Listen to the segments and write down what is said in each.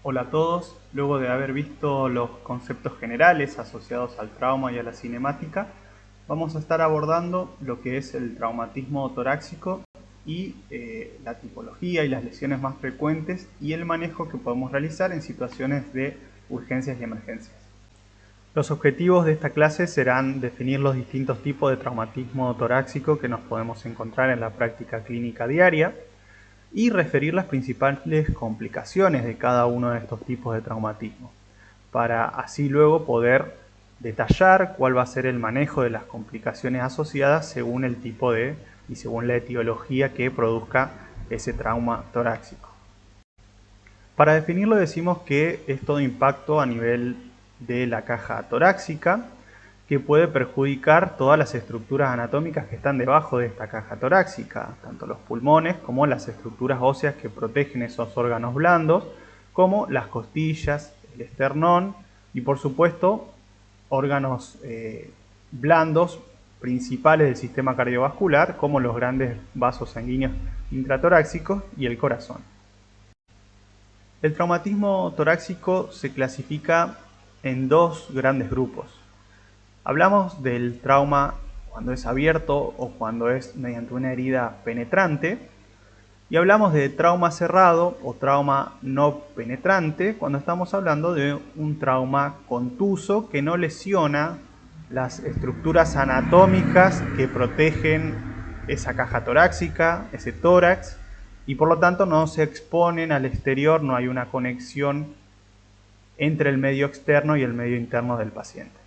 Hola a todos, luego de haber visto los conceptos generales asociados al trauma y a la cinemática, vamos a estar abordando lo que es el traumatismo torácico y la tipología y las lesiones más frecuentes y el manejo que podemos realizar en situaciones de urgencias y emergencias. Los objetivos de esta clase serán definir los distintos tipos de traumatismo torácico que nos podemos encontrar en la práctica clínica diaria, y referir las principales complicaciones de cada uno de estos tipos de traumatismo, para así luego poder detallar cuál va a ser el manejo de las complicaciones asociadas según el tipo y según la etiología que produzca ese trauma torácico. Para definirlo decimos que es todo impacto a nivel de la caja torácica que puede perjudicar todas las estructuras anatómicas que están debajo de esta caja torácica, tanto los pulmones como las estructuras óseas que protegen esos órganos blandos, como las costillas, el esternón y por supuesto órganos blandos principales del sistema cardiovascular, como los grandes vasos sanguíneos intratorácicos y el corazón. El traumatismo torácico se clasifica en dos grandes grupos. Hablamos del trauma cuando es abierto o cuando es mediante una herida penetrante, y hablamos de trauma cerrado o trauma no penetrante cuando estamos hablando de un trauma contuso que no lesiona las estructuras anatómicas que protegen esa caja torácica, ese tórax, y por lo tanto no se exponen al exterior, no hay una conexión entre el medio externo y el medio interno del paciente.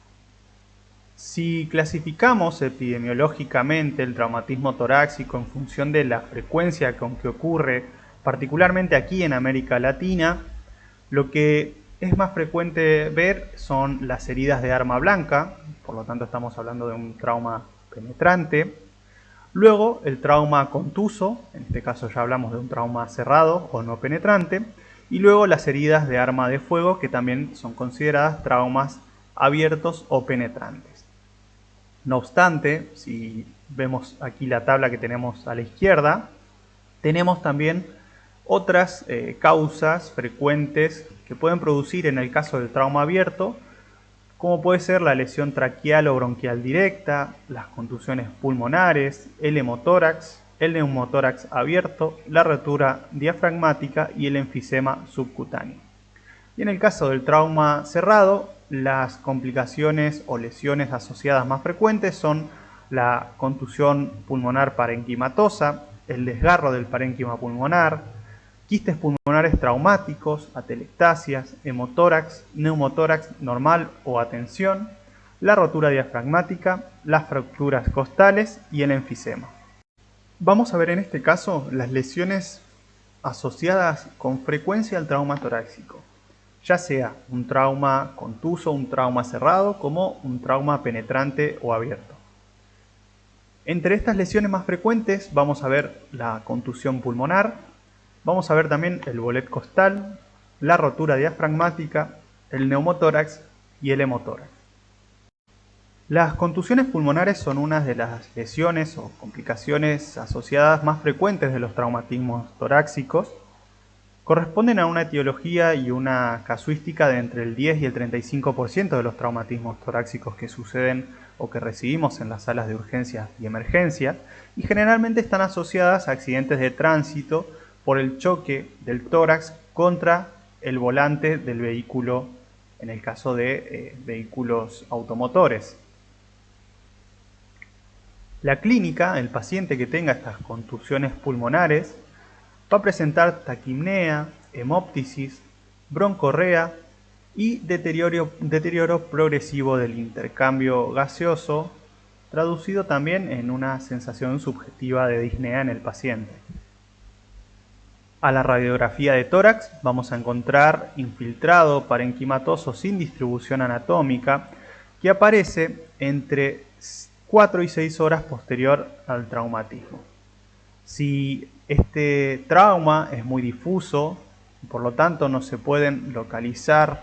Si clasificamos epidemiológicamente el traumatismo torácico en función de la frecuencia con que ocurre, particularmente aquí en América Latina, lo que es más frecuente ver son las heridas de arma blanca, por lo tanto estamos hablando de un trauma penetrante. Luego el trauma contuso, en este caso ya hablamos de un trauma cerrado o no penetrante. Y luego las heridas de arma de fuego, que también son consideradas traumas abiertos o penetrantes. No obstante, si vemos aquí la tabla que tenemos a la izquierda, tenemos también otras causas frecuentes que pueden producir en el caso del trauma abierto, como puede ser la lesión traqueal o bronquial directa, las contusiones pulmonares, el hemotórax, el neumotórax abierto, la rotura diafragmática y el enfisema subcutáneo. Y en el caso del trauma cerrado, las complicaciones o lesiones asociadas más frecuentes son la contusión pulmonar parenquimatosa, el desgarro del parénquima pulmonar, quistes pulmonares traumáticos, atelectasias, hemotórax, neumotórax normal o a tensión, la rotura diafragmática, las fracturas costales y el enfisema. Vamos a ver en este caso las lesiones asociadas con frecuencia al trauma torácico, ya sea un trauma contuso, un trauma cerrado, como un trauma penetrante o abierto. Entre estas lesiones más frecuentes vamos a ver la contusión pulmonar, vamos a ver también el bolet costal, la rotura diafragmática, el neumotórax y el hemotórax. Las contusiones pulmonares son una de las lesiones o complicaciones asociadas más frecuentes de los traumatismos torácicos. Corresponden a una etiología y una casuística de entre el 10 y el 35% de los traumatismos torácicos que suceden o que recibimos en las salas de urgencias y emergencias, y generalmente están asociadas a accidentes de tránsito por el choque del tórax contra el volante del vehículo, en el caso de vehículos automotores. La clínica, el paciente que tenga estas contusiones pulmonares, va a presentar taquipnea, hemóptisis, broncorrea y deterioro progresivo del intercambio gaseoso, traducido también en una sensación subjetiva de disnea en el paciente. A la radiografía de tórax vamos a encontrar infiltrado parenquimatoso sin distribución anatómica que aparece entre 4 y 6 horas posterior al traumatismo. Si este trauma es muy difuso, por lo tanto no se pueden localizar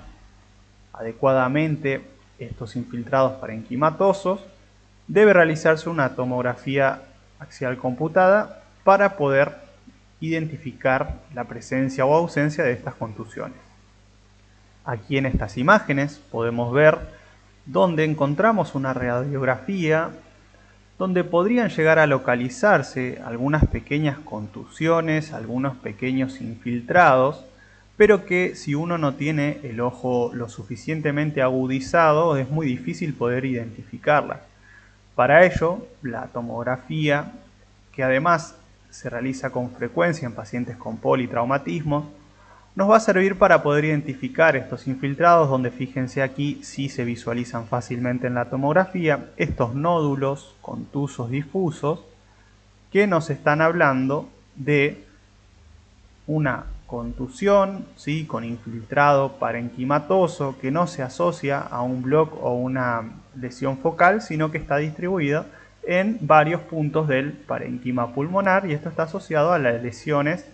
adecuadamente estos infiltrados parenquimatosos, debe realizarse una tomografía axial computada para poder identificar la presencia o ausencia de estas contusiones. Aquí en estas imágenes podemos ver donde encontramos una radiografía donde podrían llegar a localizarse algunas pequeñas contusiones, algunos pequeños infiltrados, pero que si uno no tiene el ojo lo suficientemente agudizado es muy difícil poder identificarlas. Para ello, la tomografía, que además se realiza con frecuencia en pacientes con politraumatismos, nos va a servir para poder identificar estos infiltrados, donde fíjense aquí sí se visualizan fácilmente en la tomografía estos nódulos contusos difusos que nos están hablando de una contusión, ¿sí?, con infiltrado parenquimatoso que no se asocia a un bloque o una lesión focal, sino que está distribuida en varios puntos del parenquima pulmonar, y esto está asociado a las lesiones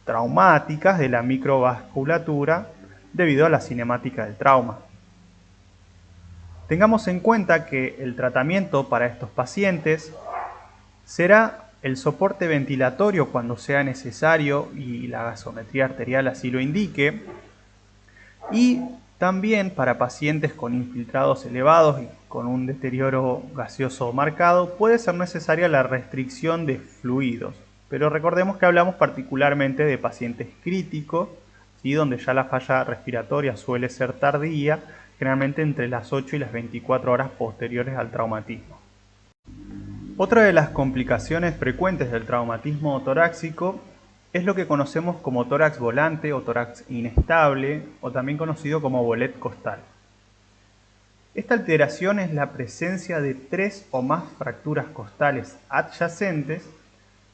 traumáticas de la microvasculatura debido a la cinemática del trauma. Tengamos en cuenta que el tratamiento para estos pacientes será el soporte ventilatorio cuando sea necesario y la gasometría arterial así lo indique, y también para pacientes con infiltrados elevados y con un deterioro gaseoso marcado puede ser necesaria la restricción de fluidos. Pero recordemos que hablamos particularmente de pacientes críticos, ¿sí?, donde ya la falla respiratoria suele ser tardía, generalmente entre las 8 y las 24 horas posteriores al traumatismo. Otra de las complicaciones frecuentes del traumatismo torácico es lo que conocemos como tórax volante o tórax inestable, o también conocido como bolet costal. Esta alteración es la presencia de 3 o más fracturas costales adyacentes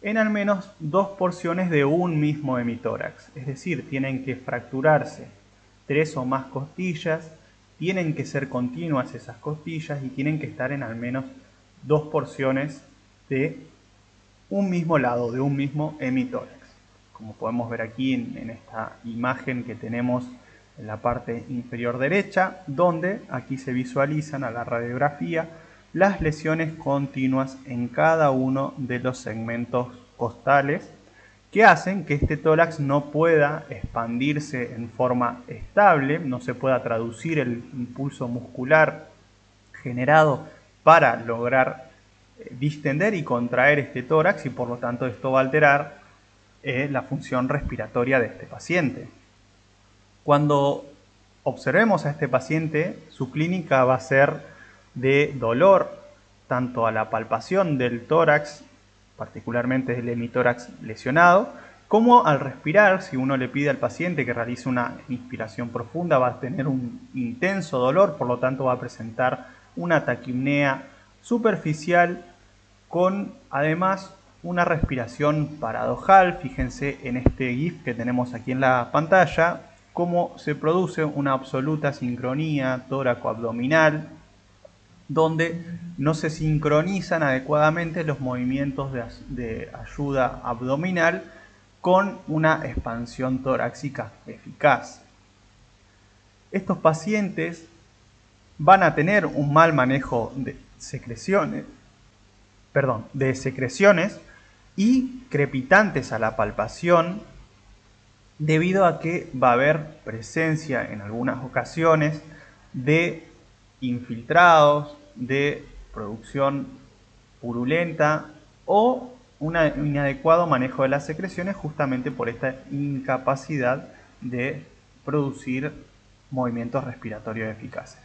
en al menos 2 porciones de un mismo hemitórax. Es decir, tienen que fracturarse 3 o más costillas, tienen que ser continuas esas costillas y tienen que estar en al menos 2 porciones de un mismo lado, de un mismo hemitórax. Como podemos ver aquí en esta imagen que tenemos en la parte inferior derecha, donde aquí se visualizan a la radiografía las lesiones continuas en cada uno de los segmentos costales que hacen que este tórax no pueda expandirse en forma estable, no se pueda traducir el impulso muscular generado para lograr distender y contraer este tórax, y por lo tanto esto va a alterar la función respiratoria de este paciente. Cuando observemos a este paciente, su clínica va a ser de dolor, tanto a la palpación del tórax, particularmente del hemitórax lesionado, como al respirar. Si uno le pide al paciente que realice una inspiración profunda, va a tener un intenso dolor, por lo tanto va a presentar una taquipnea superficial con además una respiración paradojal. Fíjense en este GIF que tenemos aquí en la pantalla cómo se produce una absoluta sincronía tóraco-abdominal, donde no se sincronizan adecuadamente los movimientos de ayuda abdominal con una expansión torácica eficaz. Estos pacientes van a tener un mal manejo de secreciones y crepitantes a la palpación, debido a que va a haber presencia en algunas ocasiones de infiltrados, de producción purulenta o un inadecuado manejo de las secreciones, justamente por esta incapacidad de producir movimientos respiratorios eficaces.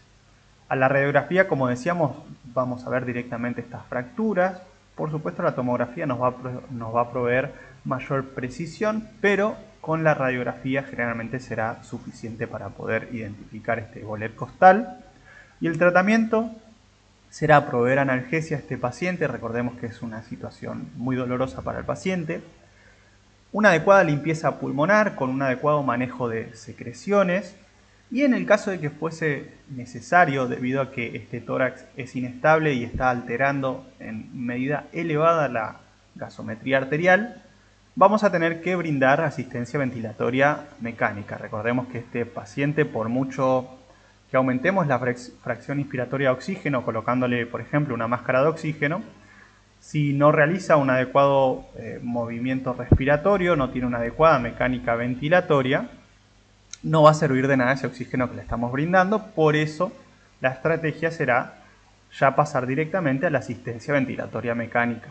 A la radiografía, como decíamos, vamos a ver directamente estas fracturas. Por supuesto, la tomografía nos va a proveer mayor precisión, pero con la radiografía generalmente será suficiente para poder identificar este bolet costal. Y el tratamiento será proveer analgesia a este paciente. Recordemos que es una situación muy dolorosa para el paciente. Una adecuada limpieza pulmonar con un adecuado manejo de secreciones. Y en el caso de que fuese necesario, debido a que este tórax es inestable y está alterando en medida elevada la gasometría arterial, vamos a tener que brindar asistencia ventilatoria mecánica. Recordemos que este paciente, por mucho que aumentemos la fracción inspiratoria de oxígeno colocándole, por ejemplo, una máscara de oxígeno, si no realiza un adecuado movimiento respiratorio, no tiene una adecuada mecánica ventilatoria, no va a servir de nada ese oxígeno que le estamos brindando. Por eso la estrategia será ya pasar directamente a la asistencia ventilatoria mecánica.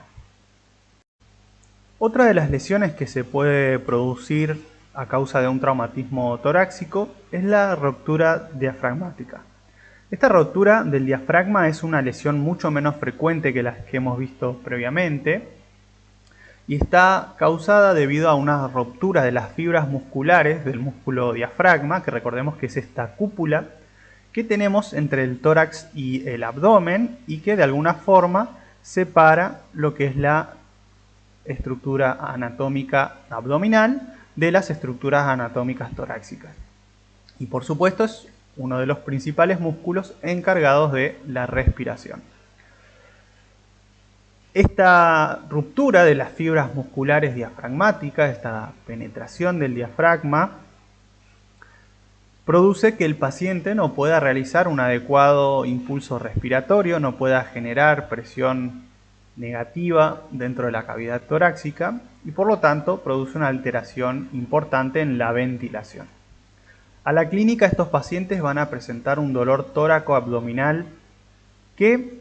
Otra de las lesiones que se puede producir a causa de un traumatismo torácico es la ruptura diafragmática. Esta ruptura del diafragma es una lesión mucho menos frecuente que las que hemos visto previamente y está causada debido a una ruptura de las fibras musculares del músculo diafragma, que recordemos que es esta cúpula que tenemos entre el tórax y el abdomen y que de alguna forma separa lo que es la estructura anatómica abdominal de las estructuras anatómicas torácicas. Y por supuesto es uno de los principales músculos encargados de la respiración. Esta ruptura de las fibras musculares diafragmáticas, esta penetración del diafragma, produce que el paciente no pueda realizar un adecuado impulso respiratorio, no pueda generar presión negativa dentro de la cavidad torácica y por lo tanto produce una alteración importante en la ventilación. A la clínica estos pacientes van a presentar un dolor tóraco-abdominal que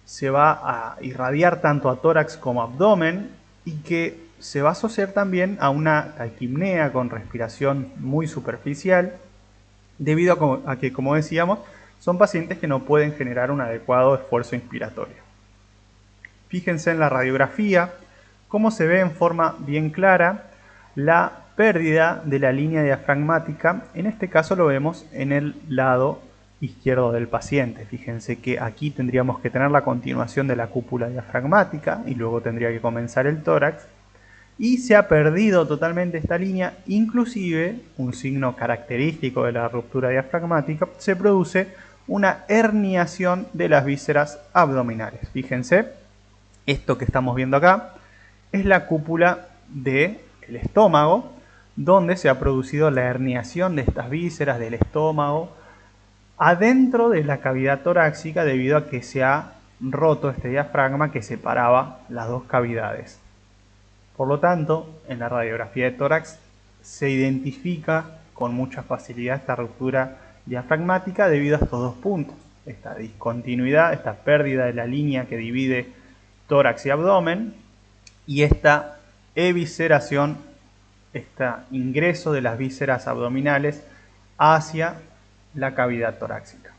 se va a irradiar tanto a tórax como abdomen y que se va a asociar también a una taquipnea con respiración muy superficial debido a que, como decíamos, son pacientes que no pueden generar un adecuado esfuerzo inspiratorio. Fíjense en la radiografía cómo se ve en forma bien clara la pérdida de la línea diafragmática. En este caso lo vemos en el lado izquierdo del paciente. Fíjense que aquí tendríamos que tener la continuación de la cúpula diafragmática y luego tendría que comenzar el tórax. Y se ha perdido totalmente esta línea, inclusive un signo característico de la ruptura diafragmática, se produce una herniación de las vísceras abdominales. Fíjense, esto que estamos viendo acá es la cúpula del estómago, donde se ha producido la herniación de estas vísceras del estómago adentro de la cavidad torácica debido a que se ha roto este diafragma que separaba las dos cavidades. Por lo tanto, en la radiografía de tórax se identifica con mucha facilidad esta ruptura diafragmática debido a estos dos puntos, esta discontinuidad, esta pérdida de la línea que divide tórax y abdomen y esta evisceración, este ingreso de las vísceras abdominales hacia la cavidad torácica.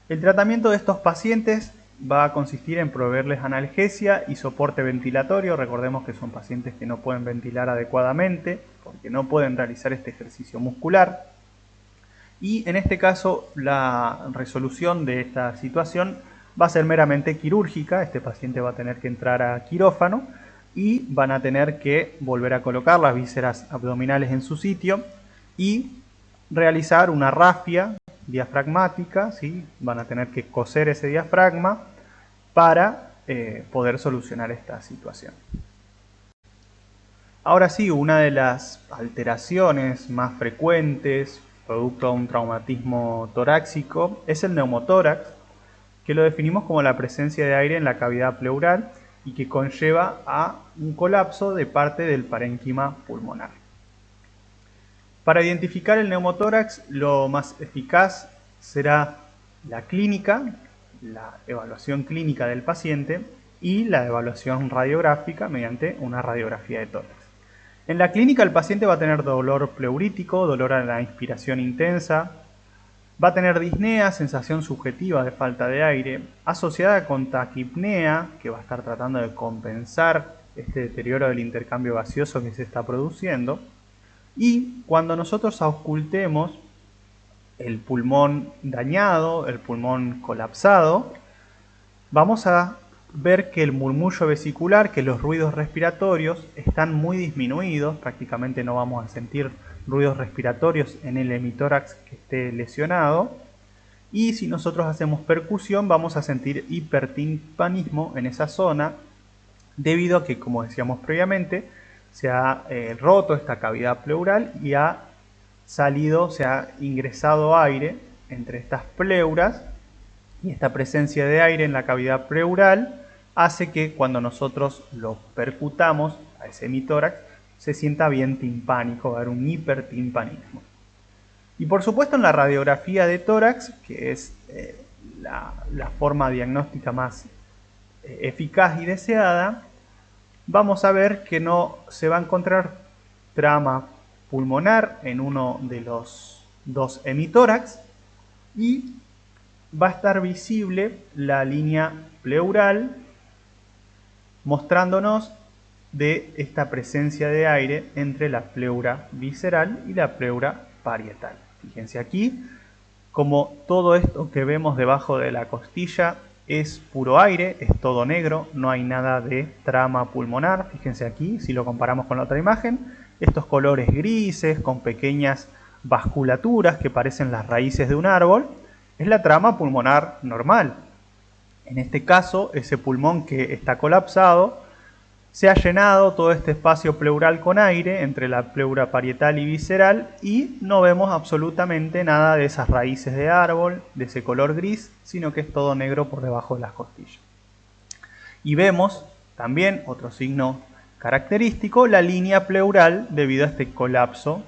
El tratamiento de estos pacientes va a consistir en proveerles analgesia y soporte ventilatorio. Recordemos que son pacientes que no pueden ventilar adecuadamente porque no pueden realizar este ejercicio muscular. Y en este caso la resolución de esta situación va a ser meramente quirúrgica. Este paciente va a tener que entrar a quirófano y van a tener que volver a colocar las vísceras abdominales en su sitio y realizar una rafia diafragmática, ¿sí? Van a tener que coser ese diafragma para poder solucionar esta situación. Ahora sí, una de las alteraciones más frecuentes producto de un traumatismo torácico es el neumotórax, que lo definimos como la presencia de aire en la cavidad pleural y que conlleva a un colapso de parte del parénquima pulmonar. Para identificar el neumotórax, lo más eficaz será la clínica, la evaluación clínica del paciente y la evaluación radiográfica mediante una radiografía de tórax. En la clínica el paciente va a tener dolor pleurítico, dolor a la inspiración intensa, va a tener disnea, sensación subjetiva de falta de aire, asociada con taquipnea, que va a estar tratando de compensar este deterioro del intercambio gaseoso que se está produciendo. Y cuando nosotros auscultemos el pulmón dañado, el pulmón colapsado, vamos a ver que el murmullo vesicular, que los ruidos respiratorios están muy disminuidos, prácticamente no vamos a sentir ruidos respiratorios en el hemitórax que esté lesionado. Y si nosotros hacemos percusión vamos a sentir hipertimpanismo en esa zona, debido a que, como decíamos previamente, se ha roto esta cavidad pleural y se ha ingresado aire entre estas pleuras, y esta presencia de aire en la cavidad pleural hace que cuando nosotros lo percutamos a ese hemitórax se sienta bien timpánico, va a haber un hipertimpanismo. Y por supuesto en la radiografía de tórax, que es la forma diagnóstica más eficaz y deseada, vamos a ver que no se va a encontrar trama pulmonar en uno de los dos hemitórax y va a estar visible la línea pleural mostrándonos de esta presencia de aire entre la pleura visceral y la pleura parietal. Fíjense aquí como todo esto que vemos debajo de la costilla es puro aire, es todo negro, no hay nada de trama pulmonar. Fíjense aquí, si lo comparamos con la otra imagen, estos colores grises con pequeñas vasculaturas que parecen las raíces de un árbol, es la trama pulmonar normal. En este caso, ese pulmón que está colapsado, se ha llenado todo este espacio pleural con aire entre la pleura parietal y visceral y no vemos absolutamente nada de esas raíces de árbol, de ese color gris, sino que es todo negro por debajo de las costillas. Y vemos también otro signo característico, la línea pleural debido a este colapso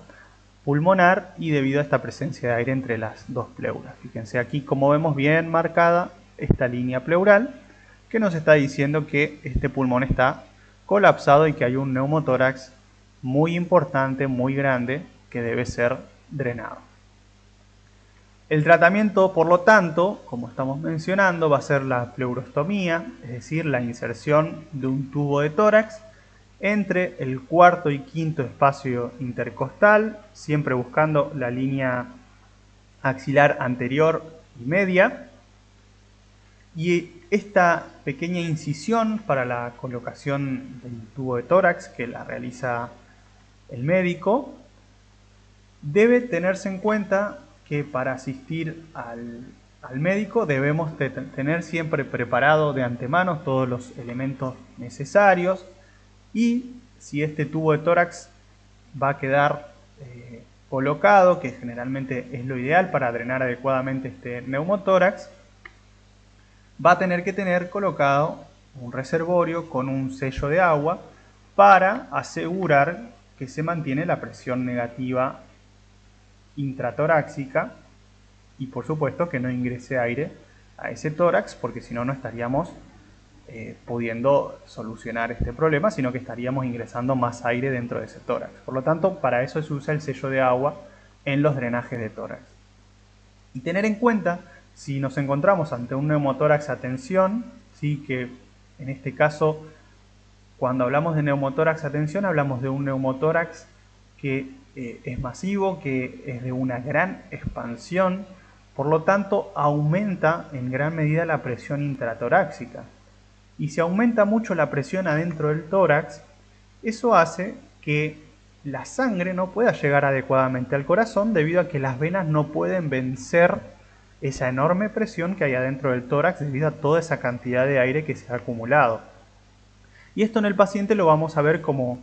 pulmonar y debido a esta presencia de aire entre las dos pleuras. Fíjense aquí como vemos bien marcada esta línea pleural que nos está diciendo que este pulmón está colapsado y que hay un neumotórax muy importante, muy grande, que debe ser drenado. El tratamiento, por lo tanto, como estamos mencionando, va a ser la pleurostomía, es decir, la inserción de un tubo de tórax entre el cuarto y quinto espacio intercostal, siempre buscando la línea axilar anterior y media. Y esta pequeña incisión para la colocación del tubo de tórax que la realiza el médico, debe tenerse en cuenta que para asistir al médico debemos tener siempre preparado de antemano todos los elementos necesarios y si este tubo de tórax va a quedar colocado, que generalmente es lo ideal para drenar adecuadamente este neumotórax, va a tener que tener colocado un reservorio con un sello de agua para asegurar que se mantiene la presión negativa intratorácica y por supuesto que no ingrese aire a ese tórax porque si no, no estaríamos pudiendo solucionar este problema, sino que estaríamos ingresando más aire dentro de ese tórax. Por lo tanto, para eso se usa el sello de agua en los drenajes de tórax. Y tener en cuenta, si nos encontramos ante un neumotórax a tensión, ¿sí? Que en este caso, cuando hablamos de neumotórax a tensión, hablamos de un neumotórax que es masivo, que es de una gran expansión, por lo tanto aumenta en gran medida la presión intratorácica. Y si aumenta mucho la presión adentro del tórax, eso hace que la sangre no pueda llegar adecuadamente al corazón debido a que las venas no pueden vencer esa enorme presión que hay adentro del tórax debido a toda esa cantidad de aire que se ha acumulado. Y esto en el paciente lo vamos a ver como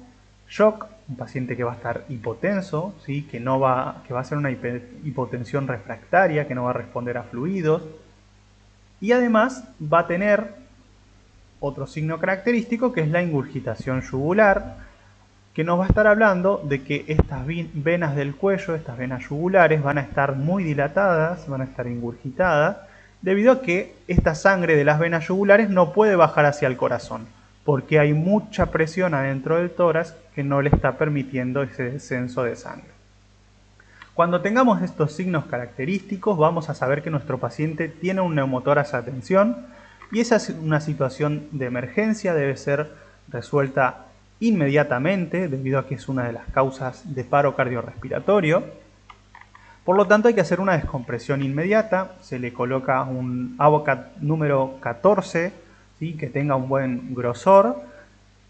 shock, un paciente que va a estar hipotenso, ¿sí? que va a ser una hipotensión refractaria, que no va a responder a fluidos, y además va a tener otro signo característico que es la ingurgitación yugular, que nos va a estar hablando de que estas venas del cuello, estas venas yugulares, van a estar muy dilatadas, van a estar ingurgitadas, debido a que esta sangre de las venas yugulares no puede bajar hacia el corazón, porque hay mucha presión adentro del tórax que no le está permitiendo ese descenso de sangre. Cuando tengamos estos signos característicos, vamos a saber que nuestro paciente tiene un neumotórax a tensión, y esa es una situación de emergencia, debe ser resuelta inmediatamente debido a que es una de las causas de paro cardiorrespiratorio. Por lo tanto hay que hacer una descompresión inmediata, se le coloca un Avocat número 14, ¿sí? que tenga un buen grosor,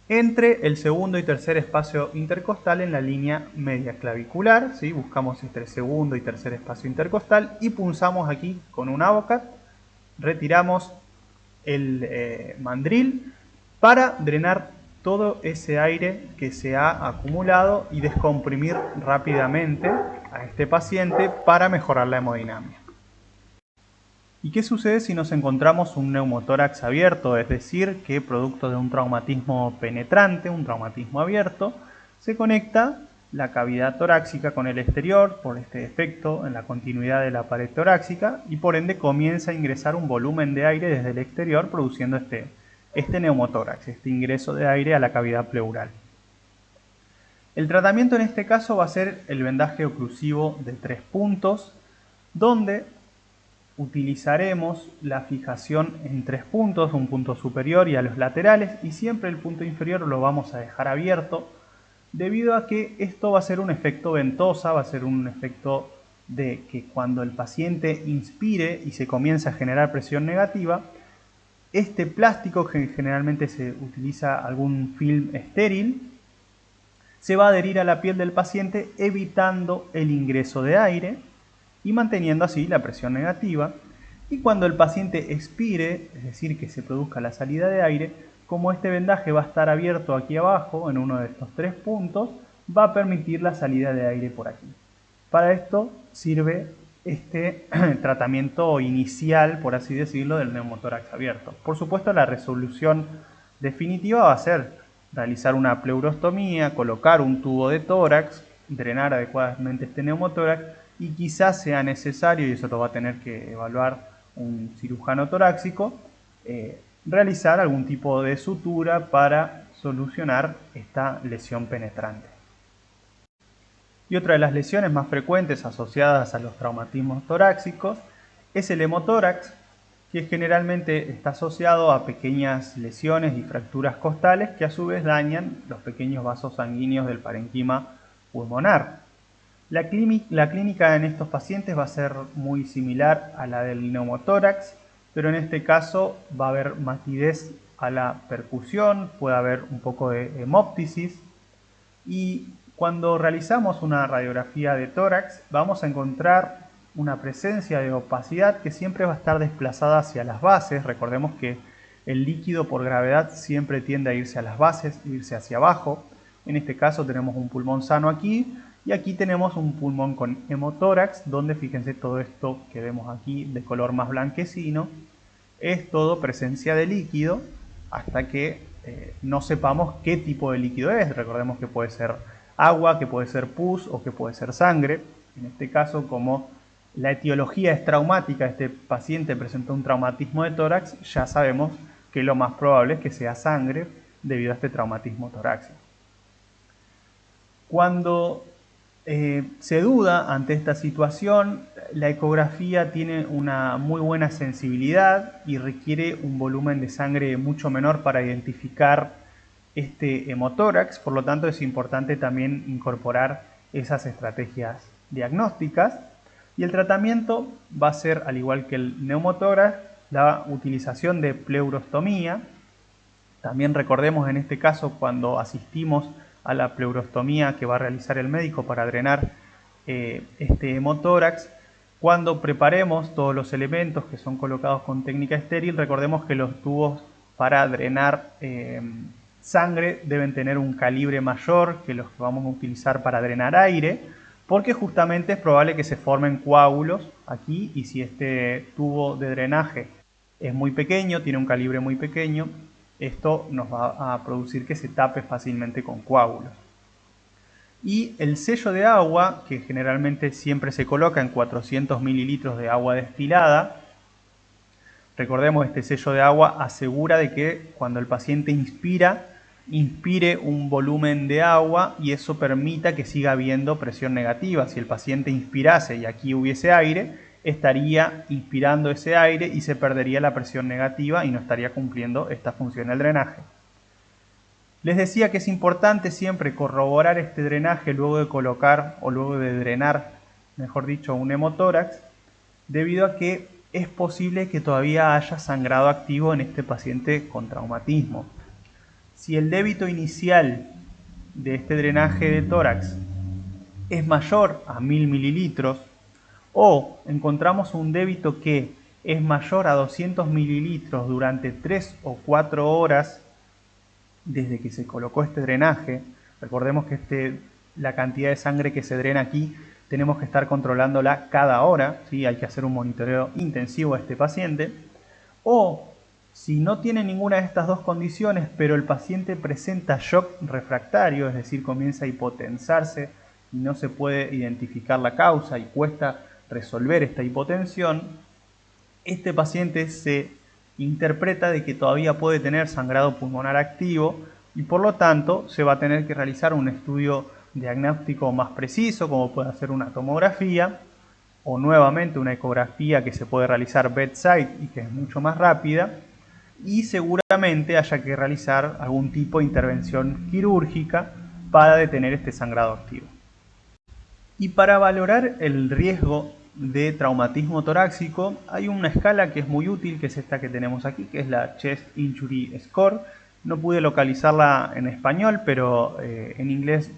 entre el segundo y tercer espacio intercostal en la línea media clavicular, ¿sí? buscamos entre segundo y tercer espacio intercostal y punzamos aquí con un Avocat, retiramos el mandril para drenar todo ese aire que se ha acumulado y descomprimir rápidamente a este paciente para mejorar la hemodinamia. ¿Y qué sucede si nos encontramos un neumotórax abierto? Es decir, que producto de un traumatismo penetrante, un traumatismo abierto, se conecta la cavidad torácica con el exterior por este defecto en la continuidad de la pared torácica y por ende comienza a ingresar un volumen de aire desde el exterior produciendo este neumotórax, este ingreso de aire a la cavidad pleural. El tratamiento en este caso va a ser el vendaje oclusivo de 3 puntos, donde utilizaremos la fijación en 3 puntos, un punto superior y a los laterales, y siempre el punto inferior lo vamos a dejar abierto, debido a que esto va a ser un efecto ventosa, va a ser un efecto de que cuando el paciente inspire y se comienza a generar presión negativa, este plástico, que generalmente se utiliza algún film estéril, se va a adherir a la piel del paciente evitando el ingreso de aire y manteniendo así la presión negativa. Y cuando el paciente expire, es decir, que se produzca la salida de aire, como este vendaje va a estar abierto aquí abajo, en uno de estos 3 puntos, va a permitir la salida de aire por aquí. Para esto sirve este tratamiento inicial, por así decirlo, del neumotórax abierto. Por supuesto, la resolución definitiva va a ser realizar una pleurostomía, colocar un tubo de tórax, drenar adecuadamente este neumotórax y quizás sea necesario, y eso lo va a tener que evaluar un cirujano torácico, realizar algún tipo de sutura para solucionar esta lesión penetrante. Y otra de las lesiones más frecuentes asociadas a los traumatismos torácicos es el hemotórax, que generalmente está asociado a pequeñas lesiones y fracturas costales que a su vez dañan los pequeños vasos sanguíneos del parénquima pulmonar. La clínica en estos pacientes va a ser muy similar a la del neumotórax, pero en este caso va a haber matidez a la percusión, puede haber un poco de hemóptisis, y cuando realizamos una radiografía de tórax vamos a encontrar una presencia de opacidad que siempre va a estar desplazada hacia las bases. Recordemos que el líquido por gravedad siempre tiende a irse a las bases, irse hacia abajo. En este caso tenemos un pulmón sano aquí y aquí tenemos un pulmón con hemotórax, donde fíjense todo esto que vemos aquí de color más blanquecino es todo presencia de líquido hasta que no sepamos qué tipo de líquido es. Recordemos que puede ser agua, que puede ser pus o que puede ser sangre. En este caso, como la etiología es traumática, este paciente presentó un traumatismo de tórax, ya sabemos que lo más probable es que sea sangre debido a este traumatismo torácico. Cuando se duda ante esta situación, la ecografía tiene una muy buena sensibilidad y requiere un volumen de sangre mucho menor para identificar este hemotórax, por lo tanto es importante también incorporar esas estrategias diagnósticas. Y el tratamiento va a ser, al igual que el neumotórax, la utilización de pleurostomía. También recordemos en este caso cuando asistimos a la pleurostomía que va a realizar el médico para drenar este hemotórax, cuando preparemos todos los elementos que son colocados con técnica estéril, recordemos que los tubos para drenar sangre deben tener un calibre mayor que los que vamos a utilizar para drenar aire, porque justamente es probable que se formen coágulos aquí, y si este tubo de drenaje es muy pequeño, tiene un calibre muy pequeño, esto nos va a producir que se tape fácilmente con coágulos. Y el sello de agua, que generalmente siempre se coloca en 400 mililitros de agua destilada, recordemos, este sello de agua asegura de que cuando el paciente inspire un volumen de agua y eso permita que siga habiendo presión negativa. Si el paciente inspirase y aquí hubiese aire, estaría inspirando ese aire y se perdería la presión negativa y no estaría cumpliendo esta función del drenaje. Les decía que es importante siempre corroborar este drenaje luego de colocar o luego de drenar, mejor dicho, un hemotórax, debido a que es posible que todavía haya sangrado activo en este paciente con traumatismo. Si el débito inicial de este drenaje de tórax es mayor a 1000 mililitros o encontramos un débito que es mayor a 200 mililitros durante 3 o 4 horas desde que se colocó este drenaje, recordemos que la cantidad de sangre que se drena aquí tenemos que estar controlándola cada hora, ¿sí? Hay que hacer un monitoreo intensivo a este paciente. O si no tiene ninguna de estas dos condiciones, pero el paciente presenta shock refractario, es decir, comienza a hipotensarse y no se puede identificar la causa y cuesta resolver esta hipotensión, este paciente se interpreta de que todavía puede tener sangrado pulmonar activo y por lo tanto se va a tener que realizar un estudio diagnóstico más preciso, como puede ser una tomografía o nuevamente una ecografía que se puede realizar bedside y que es mucho más rápida, y seguramente haya que realizar algún tipo de intervención quirúrgica para detener este sangrado activo. Y para valorar el riesgo de traumatismo torácico hay una escala que es muy útil, que es esta que tenemos aquí, que es la Chest Injury Score. No pude localizarla en español, pero en inglés,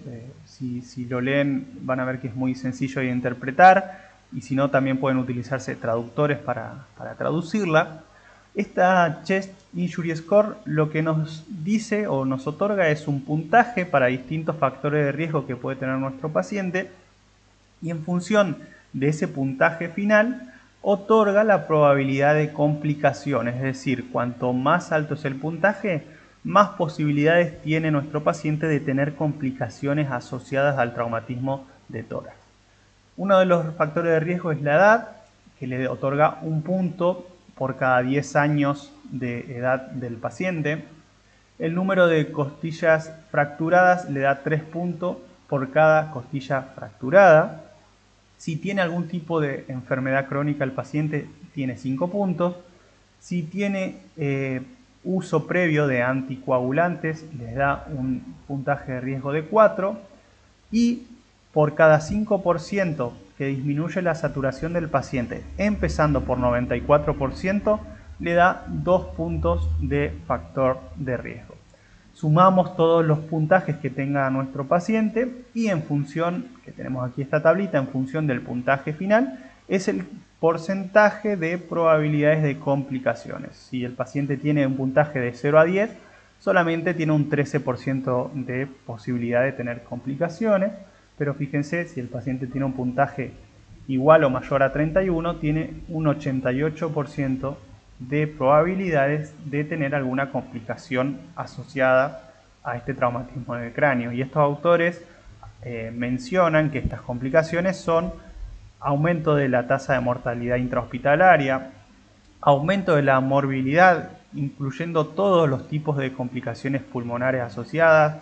si lo leen, van a ver que es muy sencillo de interpretar, y si no, también pueden utilizarse traductores para traducirla. Esta Chest Injury Score lo que nos dice o nos otorga es un puntaje para distintos factores de riesgo que puede tener nuestro paciente, y en función de ese puntaje final otorga la probabilidad de complicaciones, es decir, cuanto más alto es el puntaje, más posibilidades tiene nuestro paciente de tener complicaciones asociadas al traumatismo de tórax. Uno de los factores de riesgo es la edad, que le otorga un punto por cada 10 años de edad del paciente. El número de costillas fracturadas le da 3 puntos por cada costilla fracturada. Si tiene algún tipo de enfermedad crónica el paciente, tiene 5 puntos. Si tiene uso previo de anticoagulantes, les da un puntaje de riesgo de 4. Y por cada 5% que disminuye la saturación del paciente, empezando por 94%, le da 2 puntos de factor de riesgo. Sumamos todos los puntajes que tenga nuestro paciente y en función, que tenemos aquí esta tablita, en función del puntaje final, es el porcentaje de probabilidades de complicaciones. Si el paciente tiene un puntaje de 0 a 10, solamente tiene un 13% de posibilidad de tener complicaciones, pero fíjense, si el paciente tiene un puntaje igual o mayor a 31, tiene un 88% de probabilidades de tener alguna complicación asociada a este traumatismo en el cráneo. Y estos autores mencionan que estas complicaciones son aumento de la tasa de mortalidad intrahospitalaria, aumento de la morbilidad, incluyendo todos los tipos de complicaciones pulmonares asociadas,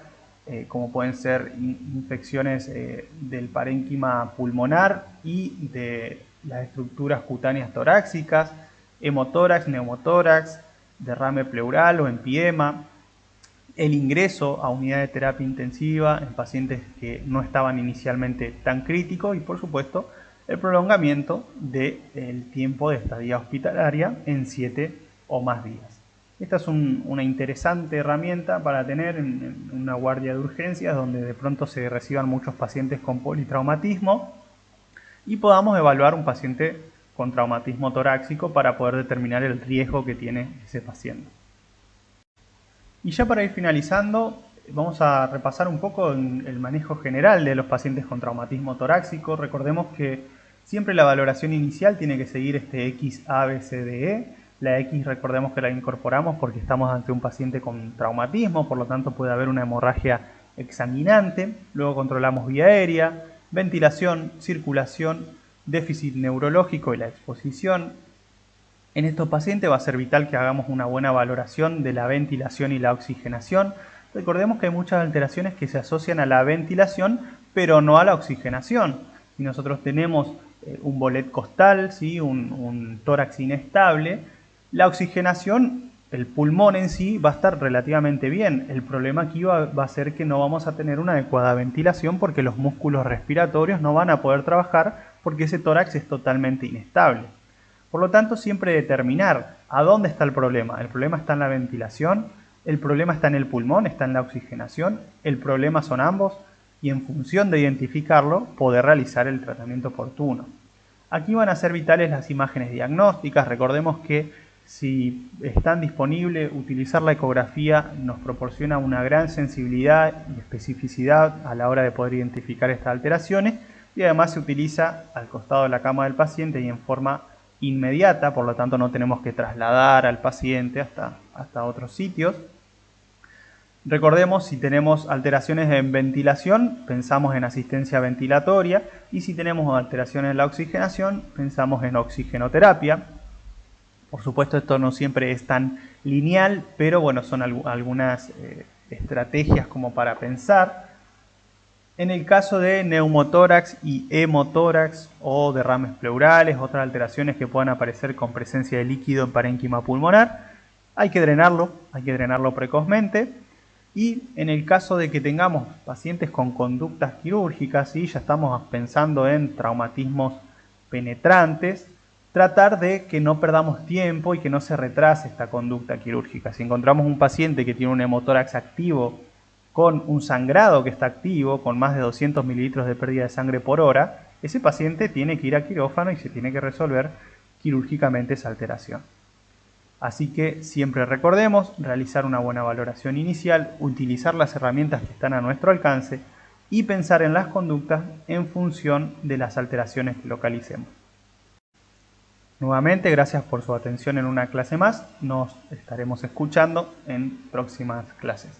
como pueden ser infecciones del parénquima pulmonar y de las estructuras cutáneas torácicas, hemotórax, neumotórax, derrame pleural o empiema, el ingreso a unidad de terapia intensiva en pacientes que no estaban inicialmente tan críticos y, por supuesto, el prolongamiento del tiempo de estadía hospitalaria en 7 o más días. Esta es una interesante herramienta para tener en una guardia de urgencias donde de pronto se reciban muchos pacientes con politraumatismo y podamos evaluar un paciente con traumatismo torácico para poder determinar el riesgo que tiene ese paciente. Y ya para ir finalizando, vamos a repasar un poco el manejo general de los pacientes con traumatismo torácico. Recordemos que siempre la valoración inicial tiene que seguir este XABCDE. La X recordemos que la incorporamos porque estamos ante un paciente con traumatismo, por lo tanto puede haber una hemorragia exsanguinante. Luego controlamos vía aérea, ventilación, circulación, déficit neurológico y la exposición. En estos pacientes va a ser vital que hagamos una buena valoración de la ventilación y la oxigenación. Recordemos que hay muchas alteraciones que se asocian a la ventilación, pero no a la oxigenación. Si nosotros tenemos un bolet costal, ¿sí? un tórax inestable, la oxigenación, el pulmón en sí va a estar relativamente bien. El problema aquí va a ser que no vamos a tener una adecuada ventilación porque los músculos respiratorios no van a poder trabajar porque ese tórax es totalmente inestable. Por lo tanto, siempre determinar a dónde está el problema. El problema está en la ventilación, el problema está en el pulmón, está en la oxigenación, el problema son ambos y en función de identificarlo, poder realizar el tratamiento oportuno. Aquí van a ser vitales las imágenes diagnósticas. Recordemos que si están disponibles, utilizar la ecografía nos proporciona una gran sensibilidad y especificidad a la hora de poder identificar estas alteraciones y además se utiliza al costado de la cama del paciente y en forma inmediata, por lo tanto no tenemos que trasladar al paciente hasta otros sitios. Recordemos, si tenemos alteraciones en ventilación, pensamos en asistencia ventilatoria, y si tenemos alteraciones en la oxigenación, pensamos en oxigenoterapia. Por supuesto, esto no siempre es tan lineal, pero bueno, son algunas estrategias como para pensar. En el caso de neumotórax y hemotórax o derrames pleurales, otras alteraciones que puedan aparecer con presencia de líquido en parénquima pulmonar, hay que drenarlo precozmente. Y en el caso de que tengamos pacientes con conductas quirúrgicas, y ya estamos pensando en traumatismos penetrantes, tratar de que no perdamos tiempo y que no se retrase esta conducta quirúrgica. Si encontramos un paciente que tiene un hemotórax activo con un sangrado que está activo, con más de 200 mililitros de pérdida de sangre por hora, ese paciente tiene que ir a quirófano y se tiene que resolver quirúrgicamente esa alteración. Así que siempre recordemos realizar una buena valoración inicial, utilizar las herramientas que están a nuestro alcance y pensar en las conductas en función de las alteraciones que localicemos. Nuevamente, gracias por su atención en una clase más. Nos estaremos escuchando en próximas clases.